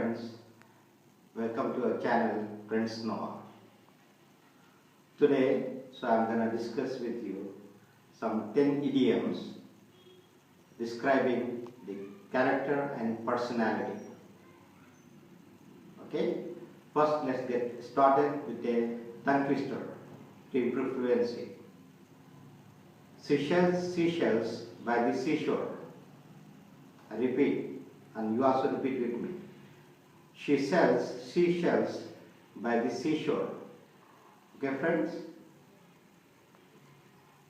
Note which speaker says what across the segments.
Speaker 1: friends, welcome to our channel Friends Noah. Today, I'm going to discuss with you some 10 idioms describing the character and personality. Okay, first let's get started with a tongue twister to improve fluency. Seashells by the seashore. I repeat, and you also repeat with me. She sells seashells by the seashore. Okay, friends?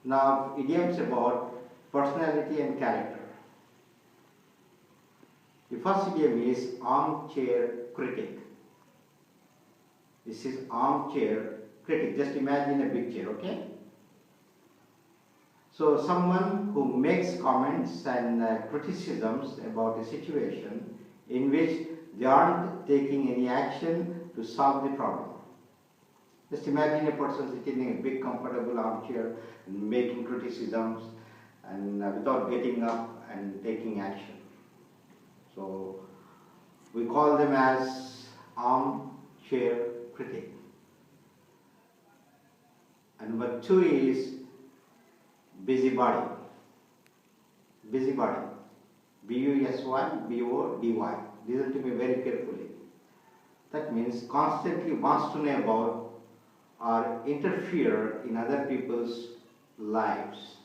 Speaker 1: Now, idioms about personality and character. The first idiom is armchair critic. This is armchair critic. Just imagine a big chair, okay? So, someone who makes comments and criticisms about a situation in which they aren't taking any action to solve the problem. Just imagine a person sitting in a big comfortable armchair and making criticisms and without getting up and taking action. So we call them as armchair critic. And number 2 is busybody. Busybody. B-U-S-Y-B-O-D-Y. Listen to me very carefully. That means constantly wants to know about or interfere in other people's lives.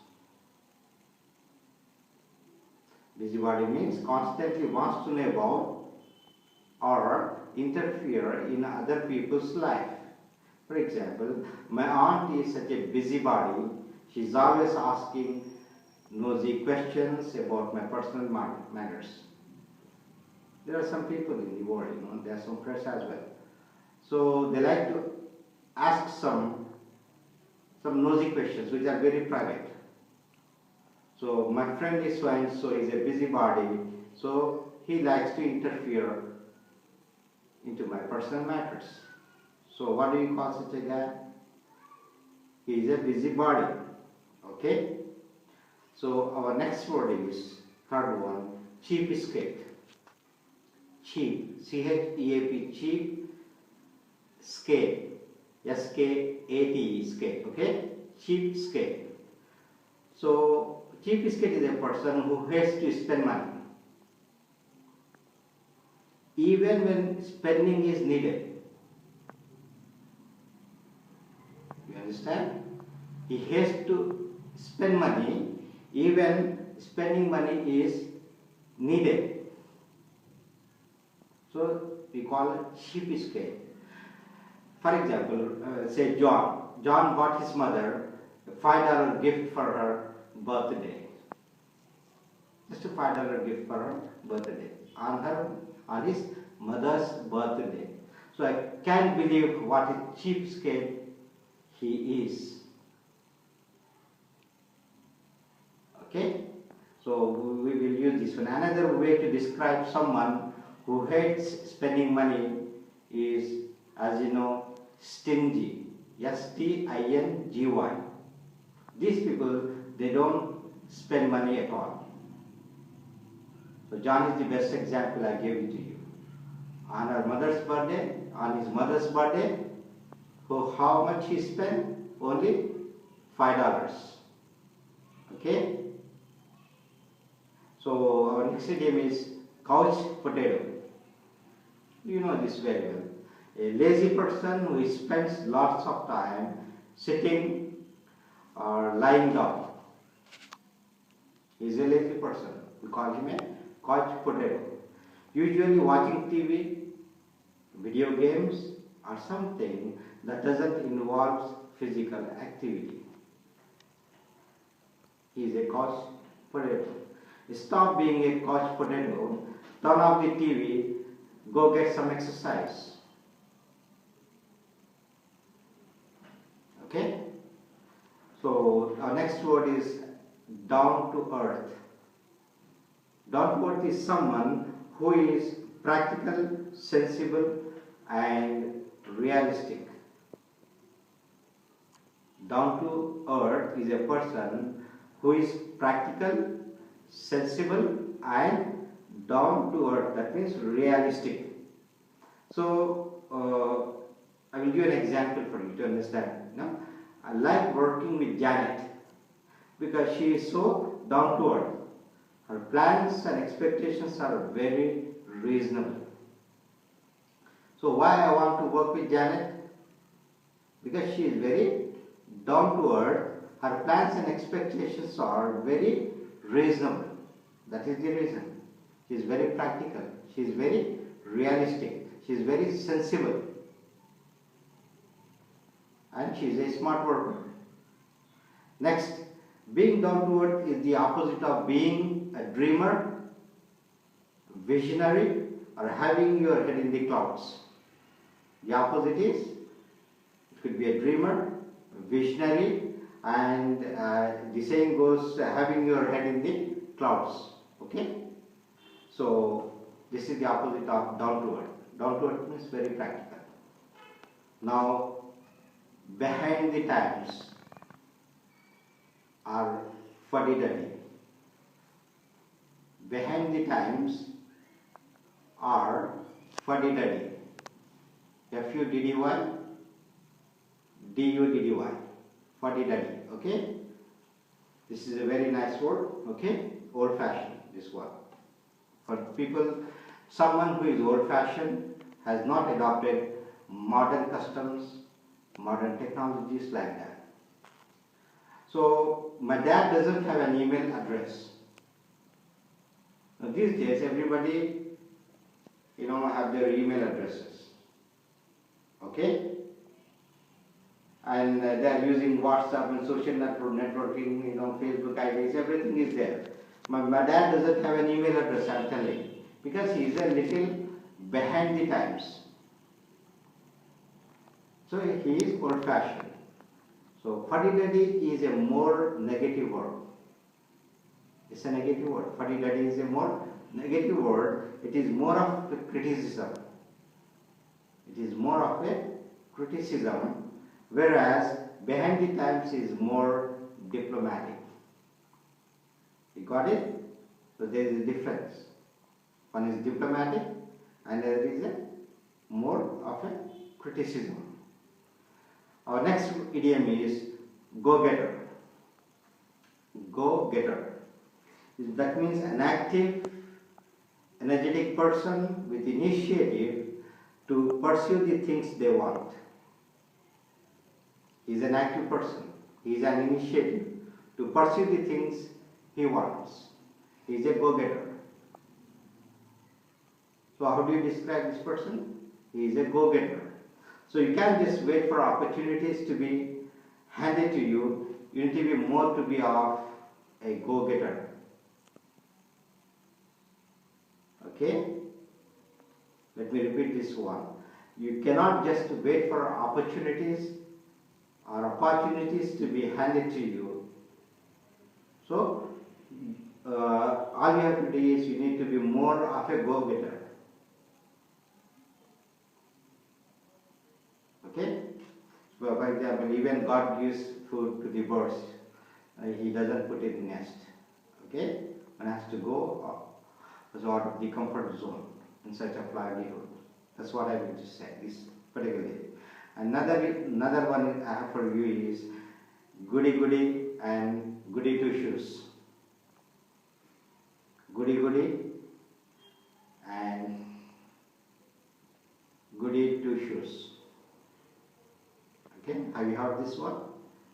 Speaker 1: Busybody means constantly wants to know about or interfere in other people's life. For example, my aunt is such a busybody. She's always asking nosy questions about my personal matters. There are some people in the world, there are some friends as well. So they like to ask some nosy questions which are very private. So my friend is so and so is a busybody, so he likes to interfere into my personal matters. So what do you call such a guy? He is a busybody. Okay? So our next word is, third one, cheapskate. Cheap, C-H-E-A-P, cheap, skate, S-K-A-T-E, skate, okay? Cheapskate. So, cheapskate is a person who hates to spend money. Even when spending is needed. You understand? He hates to spend money even spending money is needed. So we call it cheapskate. For example, say John. John bought his mother a $5 gift for her birthday. Just a $5 gift for her birthday. On his mother's birthday. So I can't believe what a cheapskate he is. Okay? So we will use this one. Another way to describe someone who hates spending money is, as you know, stingy. S-T-I-N-G-Y. These people, they don't spend money at all. So John is the best example I gave it to you. On his mother's birthday, so how much he spent? Only $5. Okay? So our next idiom is couch potato. You know this very well. A lazy person who spends lots of time sitting or lying down. He is a lazy person. We call him a couch potato. Usually watching TV, video games, or something that doesn't involve physical activity. He is a couch potato. Stop being a couch potato, turn off the TV, go get some exercise. Okay? So our next word is down to earth. Down to earth is someone who is practical, sensible, and realistic. Down to earth is a person who is practical, sensible, and down to earth. That means realistic. So I will give an example for you to understand. I like working with Janet because she is so down to earth. Her plans and expectations are very reasonable. So why I want to work with Janet? Because she is very down to earth. Her plans and expectations are very reasonable. That is the reason. She is very practical. She is very realistic. She is very sensible. And she is a smart worker. Next, being down to earth is the opposite of being a dreamer, visionary, or having your head in the clouds. The opposite is, it could be a dreamer, a visionary, and the saying goes, having your head in the clouds. Okay? So, this is the opposite of down to earth. Down to earth means very practical. Now, behind the times are fuddy-duddy. Behind the times are fuddy-duddy. F-U-D-D-Y, D-U-D-D-Y, fuddy-duddy. Okay? This is a very nice word. Okay? Old-fashioned, this one. For people, someone who is old-fashioned has not adopted modern customs, modern technologies like that. So, my dad doesn't have an email address. Now, these days, everybody, have their email addresses. Okay? And they are using WhatsApp and social networking, Facebook IDs, everything is there. My dad doesn't have an email address, I'm telling, because he is a little behind the times. So he is old-fashioned. So fuddy-duddy is a more negative word. It's a negative word. Fuddy-duddy is a more negative word. It is more of a criticism. It is more of a criticism, whereas behind the times is more diplomatic. You got it? So there is a difference. One is diplomatic and there is a more of a criticism. Our next idiom is go-getter. Go-getter. That means an active, energetic person with initiative to pursue the things they want. He is an active person. He is an initiative to pursue the things he wants. He is a go-getter. So how do you describe this person? He is a go-getter. So you can't just wait for opportunities to be handed to you. You need to be more to be of a go-getter. Okay? Let me repeat this one. You cannot just wait for opportunities to be handed to you. So, all you have to do is you need to be more of a go-getter. Okay? So, for example, even God gives food to the birds. He doesn't put it in nest. Okay? One has to go out of the comfort zone in search of livelihood. That's what I will just say, this particularly. Another one I have for you is goody-goody and goody two-shoes. Goody-goody and goody two-shoes. Okay, have you heard this one?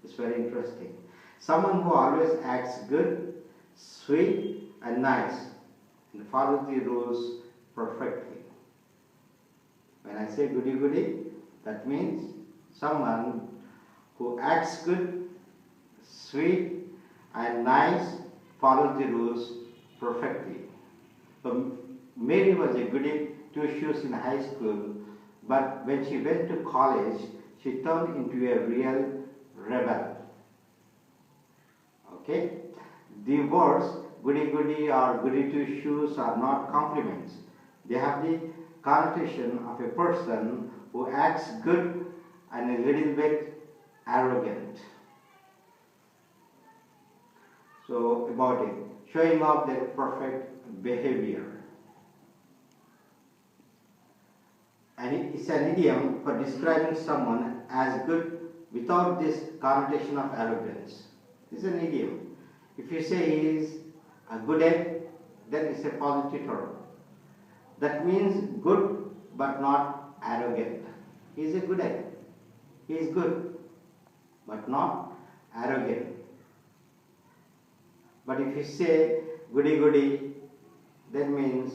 Speaker 1: It's very interesting. Someone who always acts good, sweet and nice and follows the rules perfectly. When I say goody-goody, that means someone who acts good, sweet and nice, follows the rules perfectly. So Mary was a goody two-shoes in high school, but when she went to college, she turned into a real rebel. Okay? The words goody-goody or goody two-shoes are not compliments. They have the connotation of a person who acts good and a little bit arrogant. So about it, showing off their perfect behavior. and it's an idiom for describing someone as good without this connotation of arrogance. It's an idiom. If you say he is a good egg, then it's a positive term. That means good but not arrogant. He is a good egg. He is good but not arrogant. But if you say goody goody, that means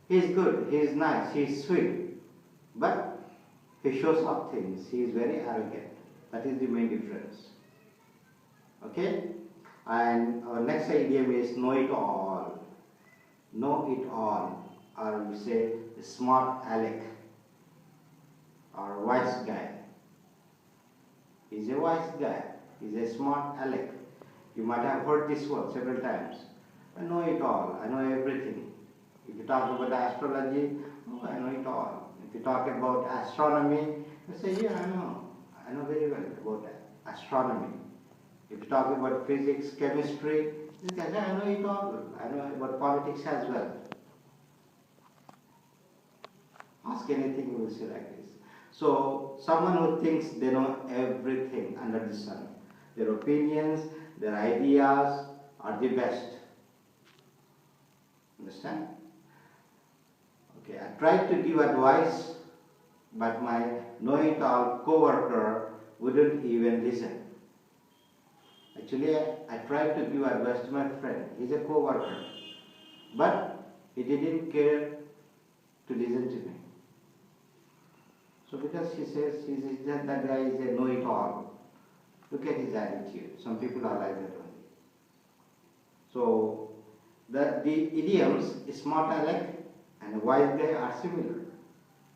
Speaker 1: he is good, he is nice, he is sweet, but he shows off things, he is very arrogant. That is the main difference. Okay? And our next idiom is know it all. Know it all, or we say smart aleck or wise guy. He's a wise guy, he's a smart aleck. You might have heard this word several times. I know it all, I know everything. If you talk about astrology, oh, I know it all. If you talk about astronomy, you say, yeah, I know very well about astronomy. If you talk about physics, chemistry, you can say, I know it all. I know about politics as well. Ask anything, you will say like this. So, someone who thinks they know everything under the sun, their opinions, their ideas are the best. Understand? Okay, I tried to give advice, but my know-it-all co-worker wouldn't even listen. Actually, I tried to give advice to my friend. He's a co-worker, but he didn't care to listen to me. So because he says that guy is a know-it-all, look at his attitude. Some people are like that only. So the idioms smart aleck and wise guy are similar,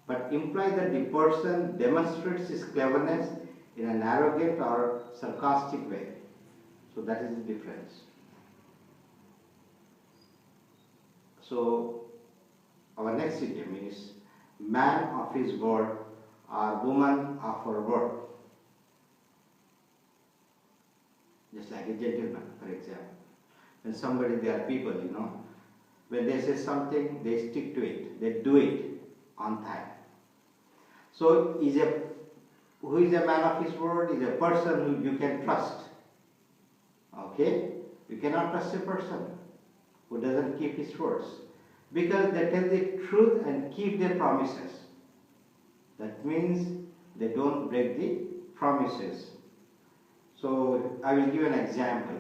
Speaker 1: but imply that the person demonstrates his cleverness in an arrogant or sarcastic way. So that is the difference. So our next idiom is man of his word or woman of her word. Just like a gentleman, for example. When somebody, there are people, when they say something, they stick to it, they do it on time. So who is a man of his word is a person who you can trust. Okay? You cannot trust a person who doesn't keep his words, because they tell the truth and keep their promises. That means they don't break the promises. So I will give an example.